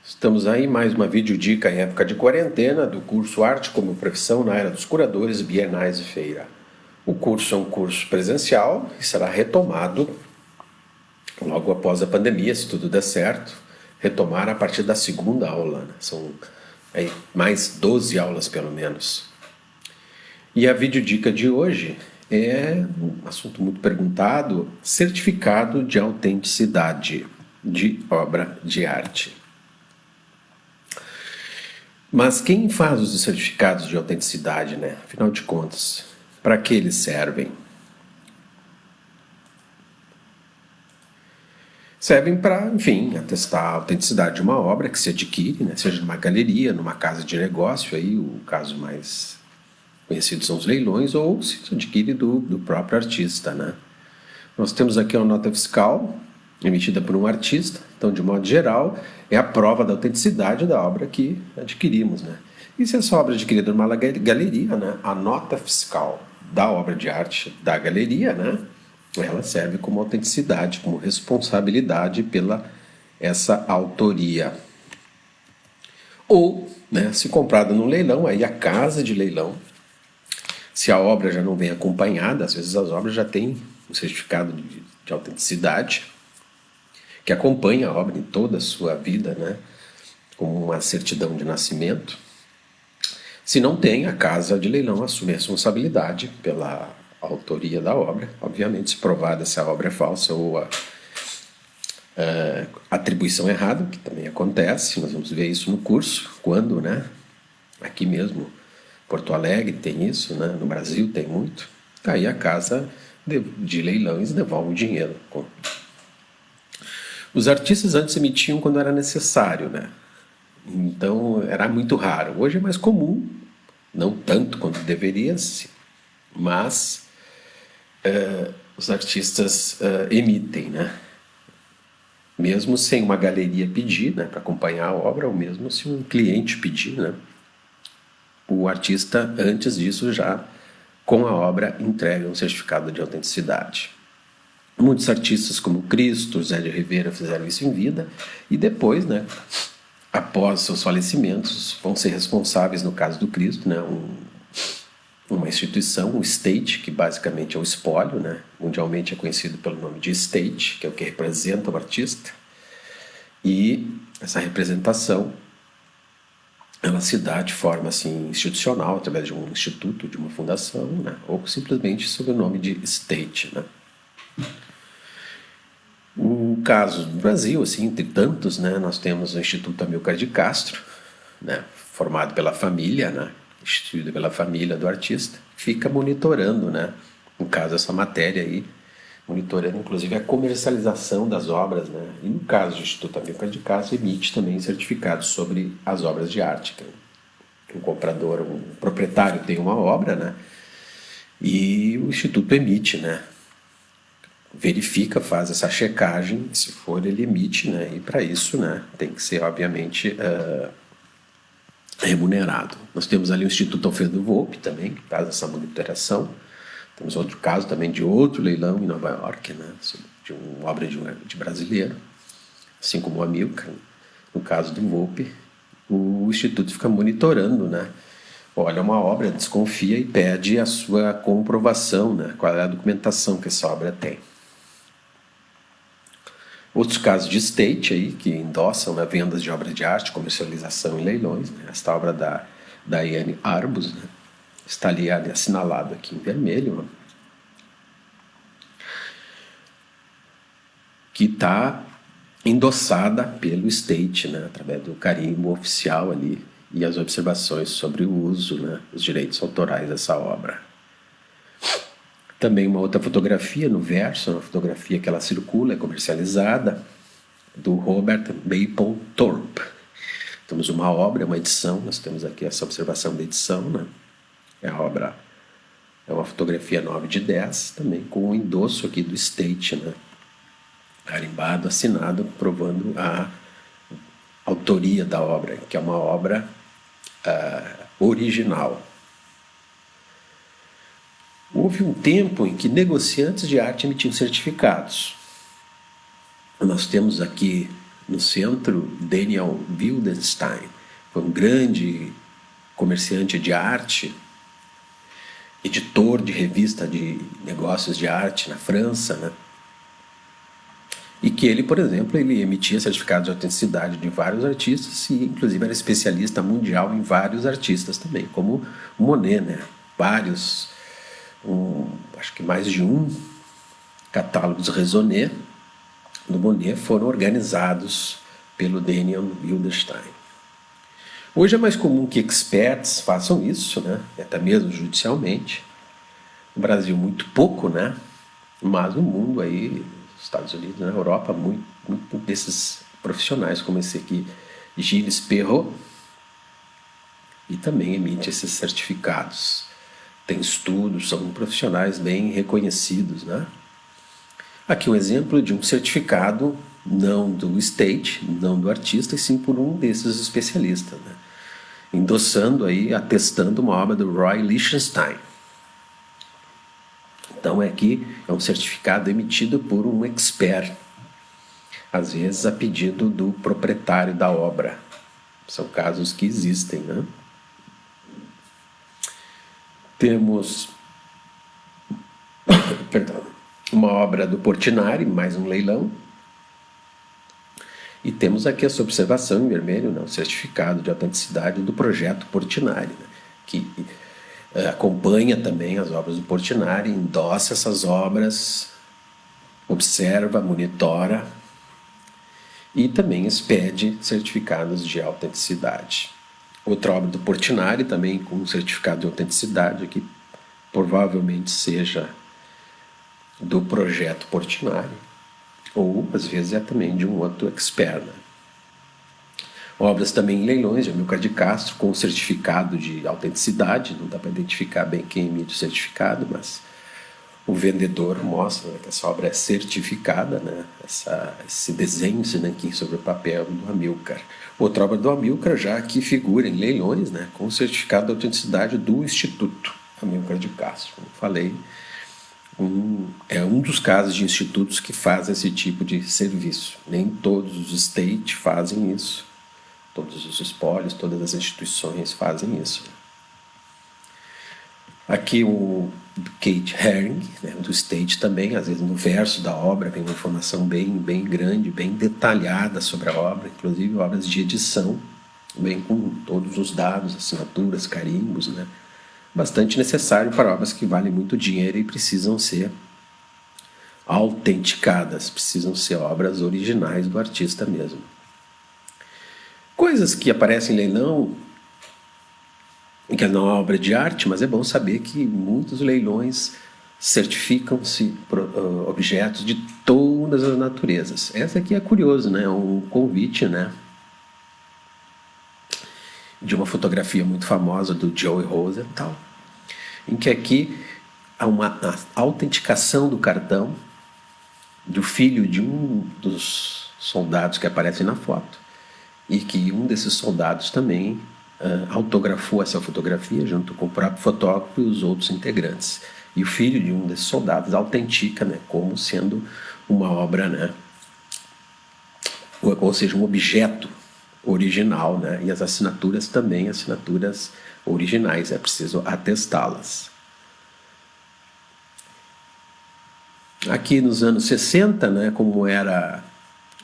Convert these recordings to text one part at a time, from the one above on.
Estamos aí mais uma videodica em época de quarentena do curso Arte como Profissão na Era dos Curadores, Bienais e Feira. O curso é um curso presencial e será retomado logo após a pandemia, se tudo der certo, retomar a partir da segunda aula, né? São aí mais 12 aulas pelo menos. E a videodica de hoje é um assunto muito perguntado, certificado de autenticidade de obra de arte. Mas quem faz os certificados de autenticidade, né? Afinal de contas, para que eles servem? Servem para, enfim, atestar a autenticidade de uma obra que se adquire, né? Seja numa galeria, numa casa de negócio, aí o caso mais conhecido são os leilões, ou se adquire do próprio artista, né? Nós temos aqui uma nota fiscal emitida por um artista, então, de modo geral, é a prova da autenticidade da obra que adquirimos, né? E se essa obra é adquirida numa galeria, né, a nota fiscal da obra de arte da galeria, né, ela serve como autenticidade, como responsabilidade pela essa autoria. Ou, né, se comprada num leilão, aí a casa de leilão, se a obra já não vem acompanhada, às vezes as obras já têm um certificado de autenticidade, que acompanha a obra em toda a sua vida, né, como uma certidão de nascimento. Se não tem, a casa de leilão assume a responsabilidade pela autoria da obra, obviamente, se provada se a obra é falsa ou a atribuição errada, que também acontece, nós vamos ver isso no curso, quando, né, aqui mesmo, Porto Alegre tem isso, né, no Brasil tem muito, aí a casa de leilões devolve o dinheiro. Os artistas antes emitiam quando era necessário, né? Então era muito raro. Hoje é mais comum, não tanto quanto deveria, mas os artistas emitem, né? Mesmo sem uma galeria pedir, né, para acompanhar a obra, ou mesmo se um cliente pedir, né? O artista, antes disso, já com a obra entrega um certificado de autenticidade. Muitos artistas como Cristo, Zé de Rivera fizeram isso em vida e depois, né, após seus falecimentos, vão ser responsáveis, no caso do Cristo, né, uma instituição, um estate, que basicamente é o espólio, né, mundialmente é conhecido pelo nome de estate, que é o que representa o artista, e essa representação ela se dá de forma assim, institucional, através de um instituto, de uma fundação, né, ou simplesmente sob o nome de estate, né. O caso do Brasil, assim, entre tantos, né, nós temos o Instituto Amilcar de Castro, né, formado pela família, né, instituído pela família do artista, fica monitorando, né, no caso essa matéria aí, monitorando inclusive a comercialização das obras, né, e no caso do Instituto Amilcar de Castro emite também certificados sobre as obras de arte. Um comprador, um proprietário tem uma obra, né, e o Instituto emite, né, verifica, faz essa checagem, se for ele emite, né, e para isso, né, tem que ser obviamente remunerado. Nós temos ali o Instituto Alfredo Volpi também, que faz essa monitoração. Temos outro caso também de outro leilão em Nova York, né, de uma obra de brasileiro, assim como o Amilcar. No caso do Volpi, o Instituto fica monitorando, né, olha uma obra, desconfia e pede a sua comprovação, né, qual é a documentação que essa obra tem. Outros casos de estate aí, que endossam, né, vendas de obras de arte, comercialização e leilões. Né? Esta obra da Diane Arbus, né, está ali assinalado aqui em vermelho, né, que está endossada pelo estate, né, através do carimbo oficial ali e as observações sobre o uso, né, os direitos autorais dessa obra. Também uma outra fotografia no verso, uma fotografia que ela circula, é comercializada, do Robert Mapplethorpe Thorpe. Temos uma obra, uma edição, nós temos aqui essa observação da edição, né? A obra é uma fotografia 9 de 10, também com o endosso aqui do estate, né? Carimbado, assinado, provando a autoria da obra, que é uma obra original. Houve um tempo em que negociantes de arte emitiam certificados. Nós temos aqui no centro, Daniel Wildenstein, foi um grande comerciante de arte, editor de revista de negócios de arte na França, né? E que ele, por exemplo, ele emitia certificados de autenticidade de vários artistas e, inclusive, era especialista mundial em vários artistas também, como Monet, né? Vários, acho que mais de um catálogos Raisonné do Monet foram organizados pelo Daniel Wildenstein. Hoje é mais comum que experts façam isso, né? Até mesmo judicialmente. No Brasil, muito pouco, né? Mas no mundo aí, nos Estados Unidos, na Europa, muito desses profissionais, como esse aqui, Gilles Perrault, e também emite esses certificados. Tem estudos, são profissionais bem reconhecidos, né? Aqui um exemplo de um certificado, não do estate, não do artista, e sim por um desses especialistas, né? Endossando aí, atestando uma obra do Roy Lichtenstein. Então aqui é um certificado emitido por um expert, às vezes a pedido do proprietário da obra. São casos que existem, né? Temos uma obra do Portinari, mais um leilão. E temos aqui essa observação em vermelho, né, o certificado de autenticidade do projeto Portinari, né, que acompanha também as obras do Portinari, endossa essas obras, observa, monitora e também expede certificados de autenticidade. Outra obra do Portinari também com um certificado de autenticidade, que provavelmente seja do projeto Portinari, ou às vezes é também de um outro expert, né? Obras também em leilões de Amilcar de Castro com certificado de autenticidade, não dá para identificar bem quem emite o certificado, mas o vendedor mostra, né, que essa obra é certificada, né? Esse desenho, esse nanquim sobre o papel do Amilcar. Outra obra do Amilcar já que figura em leilões, né, com certificado de autenticidade do Instituto Amilcar de Castro, como falei. É um dos casos de institutos que fazem esse tipo de serviço. Nem todos os estates fazem isso. Todos os espólios, todas as instituições fazem isso. Aqui o Kate Herring, né, do State também, às vezes no verso da obra tem uma informação bem grande, bem detalhada sobre a obra, inclusive obras de edição, bem com todos os dados, assinaturas, carimbos, né? Bastante necessário para obras que valem muito dinheiro e precisam ser autenticadas, precisam ser obras originais do artista mesmo. Coisas que aparecem em leilão, que não é obra de arte, mas é bom saber que muitos leilões certificam-se objetos de todas as naturezas. Essa aqui é curioso, né? Um convite, né, de uma fotografia muito famosa do Joey Rosenthal, em que aqui há uma autenticação do cartão do filho de um dos soldados que aparecem na foto, e que um desses soldados também autografou essa fotografia junto com o próprio fotógrafo e os outros integrantes. E o filho de um desses soldados autentica, né, como sendo uma obra, né, ou seja, um objeto original, né, e as assinaturas também, assinaturas originais, é preciso atestá-las. Aqui nos anos 60, né, como era,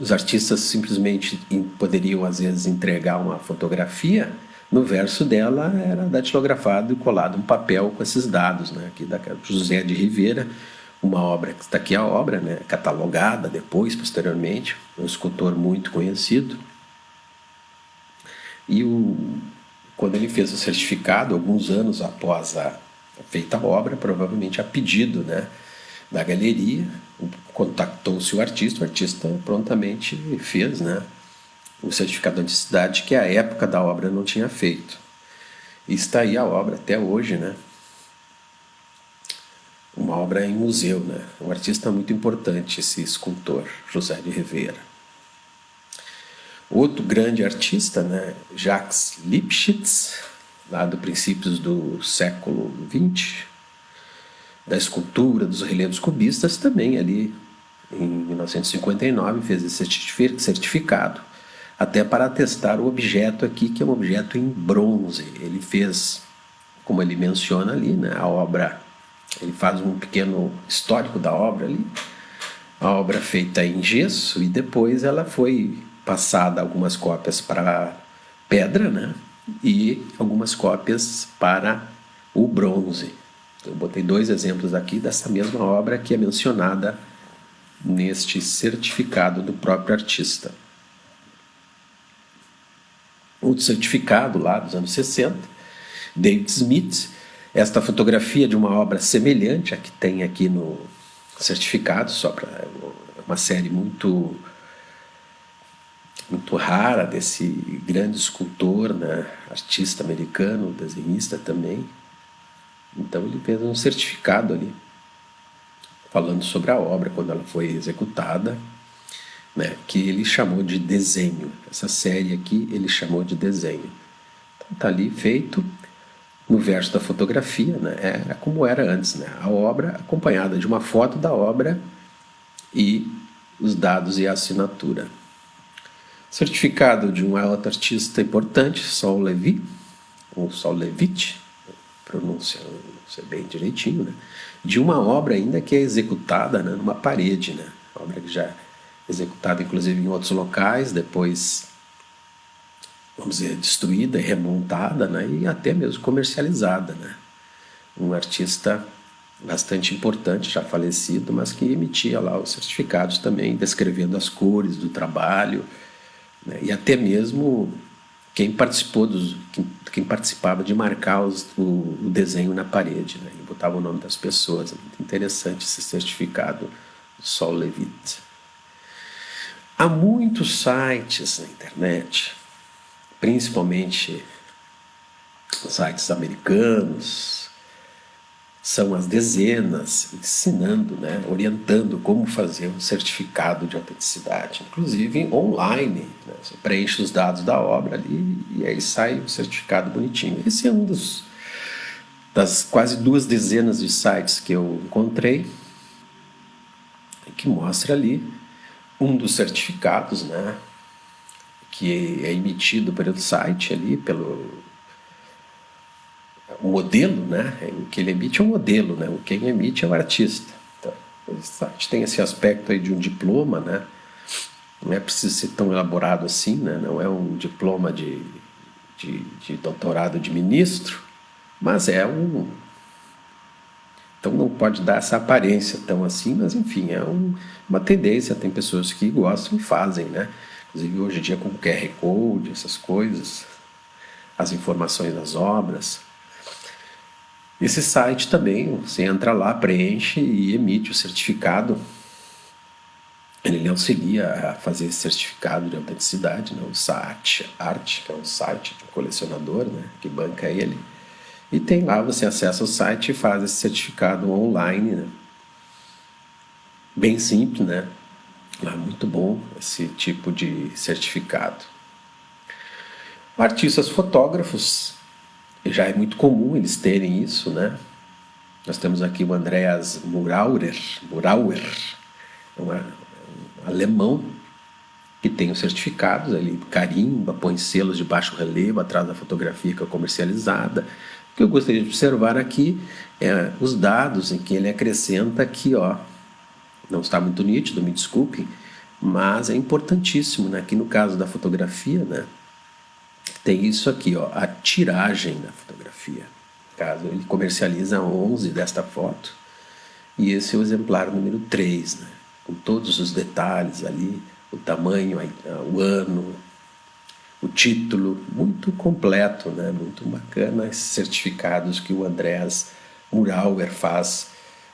os artistas simplesmente poderiam às vezes entregar uma fotografia, no verso dela era datilografado e colado um papel com esses dados, né, aqui da José de Rivera, uma obra, que está aqui a obra, né, catalogada depois, posteriormente, um escultor muito conhecido. E quando ele fez o certificado, alguns anos após a feita a obra, provavelmente a pedido, né, da galeria, contactou-se o artista prontamente fez, né, o certificado de autenticidade que a época da obra não tinha feito. E está aí a obra até hoje, né? Uma obra em museu, né? Um artista muito importante, esse escultor, José de Rivera. Outro grande artista, né, Jacques Lipchitz, lá do princípios do século XX, da escultura, dos relevos cubistas, também ali em 1959, fez esse certificado, até para atestar o objeto aqui, que é um objeto em bronze. Ele fez, como ele menciona ali, né, a obra, ele faz um pequeno histórico da obra ali, a obra feita em gesso, e depois ela foi passada algumas cópias para pedra, né, e algumas cópias para o bronze. Eu botei 2 exemplos aqui dessa mesma obra que é mencionada neste certificado do próprio artista. Outro certificado lá dos anos 60, David Smith, esta fotografia de uma obra semelhante à que tem aqui no certificado, só para uma série muito rara desse grande escultor, né, artista americano, desenhista também. Então ele fez um certificado ali, falando sobre a obra quando ela foi executada, né, que ele chamou de desenho. Essa série aqui ele chamou de desenho. Então está ali feito no verso da fotografia, né, é como era antes, né, a obra acompanhada de uma foto da obra e os dados e a assinatura. Certificado de um outro artista importante, Saul Levi, ou Saul Levitt, pronúncia, não sei bem direitinho, né, de uma obra ainda que é executada, né, numa parede, né, obra que já é executada inclusive em outros locais, depois, vamos dizer, destruída e remontada, né, e até mesmo comercializada, né. Um artista bastante importante, já falecido, mas que emitia lá os certificados também, descrevendo as cores do trabalho, né, e até mesmo quem participava de marcar o desenho na parede, né, e botava o nome das pessoas. É muito interessante esse certificado do Saul Levitt. Há muitos sites na internet, principalmente sites americanos, são as dezenas, ensinando, né, orientando como fazer um certificado de autenticidade, inclusive online, né, você preenche os dados da obra ali e aí sai o certificado bonitinho. Esse é um das quase 2 dezenas de sites que eu encontrei, que mostra ali um dos certificados, né, que é emitido pelo site ali, pelo o modelo, né? O que ele emite é um modelo, né? Quem emite é o artista. Então, esse site tem esse aspecto aí de um diploma, né? Não é preciso ser tão elaborado assim, né? Não é um diploma de doutorado de ministro, mas é um... Então não pode dar essa aparência tão assim, mas enfim, é uma tendência, tem pessoas que gostam e fazem, né? Inclusive hoje em dia com o QR Code, essas coisas, as informações das obras. Esse site também, você entra lá, preenche e emite o certificado. Ele lhe auxilia a fazer esse certificado de autenticidade, né? O SAAT Art, que é um site de um colecionador, né, que banca ele. E tem lá, você acessa o site e faz esse certificado online, né? Bem simples, né? Lá, muito bom esse tipo de certificado. Artistas fotógrafos, já é muito comum eles terem isso, né? Nós temos aqui o Andreas Murauer, um alemão que tem os certificados, ele carimba, põe selos de baixo relevo atrás da fotografia que é comercializada. O que eu gostaria de observar aqui é os dados em que ele acrescenta aqui, ó, não está muito nítido, me desculpem, mas é importantíssimo, né? Aqui no caso da fotografia, né, tem isso aqui, ó, a tiragem da fotografia. Caso ele comercializa 11 desta foto, e esse é o exemplar número 3, né, com todos os detalhes ali, o tamanho, o ano, o título, muito completo, né, muito bacana esses certificados que o Andreas Murauer faz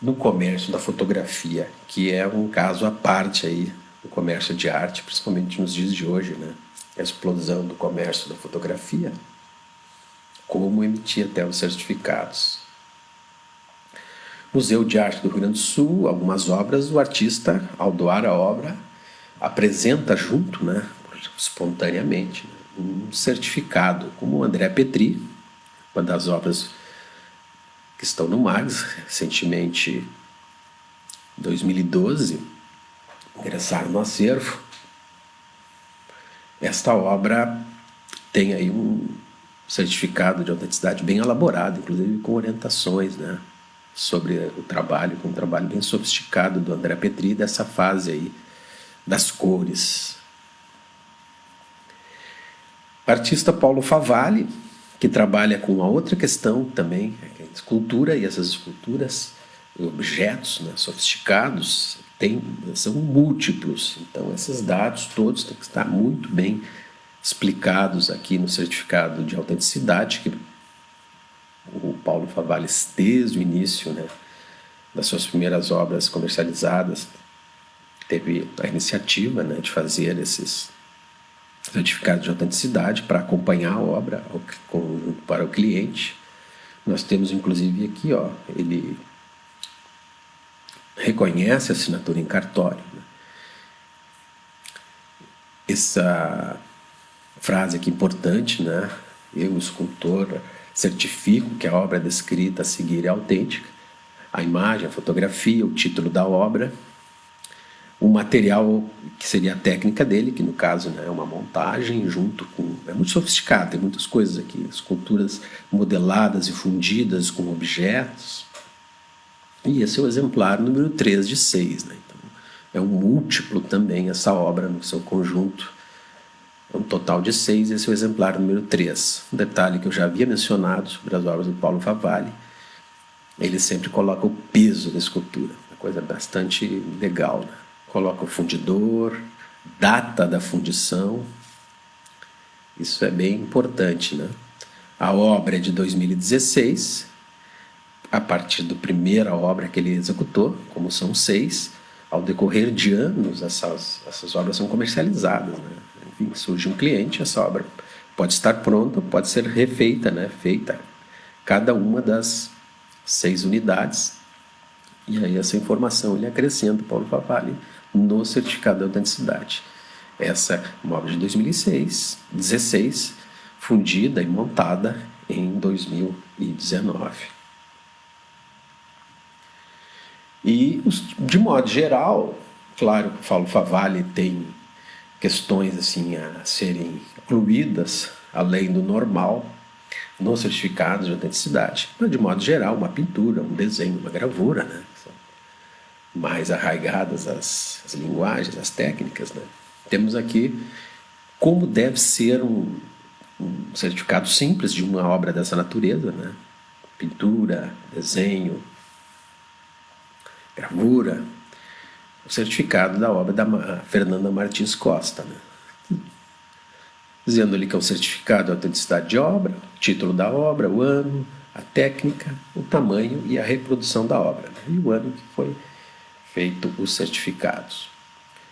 no comércio da fotografia, que é um caso à parte aí no comércio de arte, principalmente nos dias de hoje, né? A explosão do comércio da fotografia, como emitir até os certificados. Museu de Arte do Rio Grande do Sul, algumas obras, o artista, ao doar a obra, apresenta junto, né, espontaneamente, um certificado, como o André Petri, uma das obras que estão no MAGS, recentemente, em 2012, ingressar no acervo. Esta obra tem aí um certificado de autenticidade bem elaborado, inclusive com orientações, né, sobre o trabalho, com um trabalho bem sofisticado do André Petri, dessa fase aí das cores. O artista Paulo Favalli, que trabalha com uma outra questão também, a escultura, e essas esculturas, objetos, né, sofisticados, são múltiplos. Então, esses dados todos têm que estar muito bem explicados aqui no certificado de autenticidade, que o Paulo Favalli, desde o início, né, das suas primeiras obras comercializadas, teve a iniciativa, né, de fazer esses certificados de autenticidade para acompanhar a obra para o cliente. Nós temos, inclusive, aqui, ó, ele reconhece a assinatura em cartório, né? Essa frase aqui importante, né? Eu, escultor, certifico que a obra descrita a seguir é autêntica. A imagem, a fotografia, o título da obra, o material que seria a técnica dele, que no caso, né, é uma montagem junto com... É muito sofisticado, tem muitas coisas aqui, esculturas modeladas e fundidas com objetos. E esse é o exemplar número 3 de 6. Né? Então, é um múltiplo também essa obra no seu conjunto. É um total de 6, esse é o exemplar número 3. Um detalhe que eu já havia mencionado sobre as obras do Paulo Favalli, ele sempre coloca o peso da escultura, uma coisa bastante legal, né? Coloca o fundidor, data da fundição, isso é bem importante, né? A obra é de 2016, a partir da primeira obra que ele executou, como são 6, ao decorrer de anos essas obras são comercializadas, né? Enfim, surge um cliente, essa obra pode estar pronta, pode ser refeita, né? Feita cada uma das 6 unidades, e aí essa informação ele acrescenta, Paulo Favalli, no certificado de autenticidade. Essa é uma obra de 2016, fundida e montada em 2019. E, de modo geral, claro que o Paulo Favalli tem questões assim, a serem incluídas, além do normal, no certificado de autenticidade. Mas, de modo geral, uma pintura, um desenho, uma gravura, né? Mais arraigadas as linguagens, as técnicas, né? Temos aqui como deve ser um certificado simples de uma obra dessa natureza, né? Pintura, desenho, gravura, o certificado da obra da Fernanda Martins Costa, né? Dizendo ali que é um certificado de autenticidade de obra, o título da obra, o ano, a técnica, o tamanho e a reprodução da obra, né? E o ano que foi feito os certificados.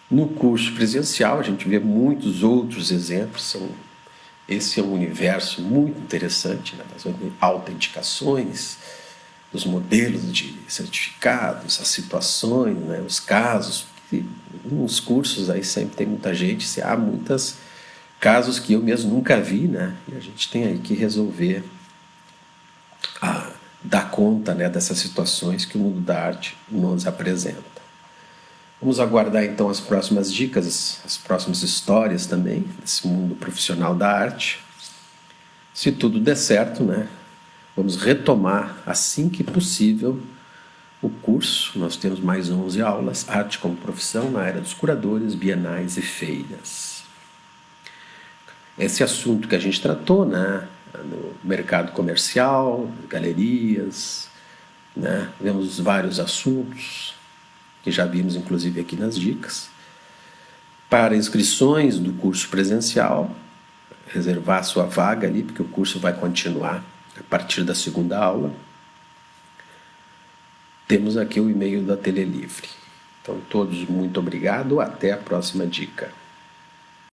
No curso presencial, a gente vê muitos outros exemplos. Esse é um universo muito interessante, né, das autenticações, dos modelos de certificados, as situações, né, os casos. Nos cursos aí sempre tem muita gente, há muitos casos que eu mesmo nunca vi, né, e a gente tem aí que resolver, dar conta, né, dessas situações que o mundo da arte nos apresenta. Vamos aguardar então as próximas dicas, as próximas histórias também desse mundo profissional da arte. Se tudo der certo, né, vamos retomar assim que possível o curso. Nós temos mais 11 aulas, Arte como Profissão na Era dos Curadores, Bienais e Feiras. Esse assunto que a gente tratou, né, no mercado comercial, galerias, né, vemos vários assuntos que já vimos inclusive aqui nas dicas. Para inscrições do curso presencial, reservar sua vaga ali, porque o curso vai continuar a partir da segunda aula. Temos aqui o e-mail da Telelivre. Então, todos muito obrigado, até a próxima dica.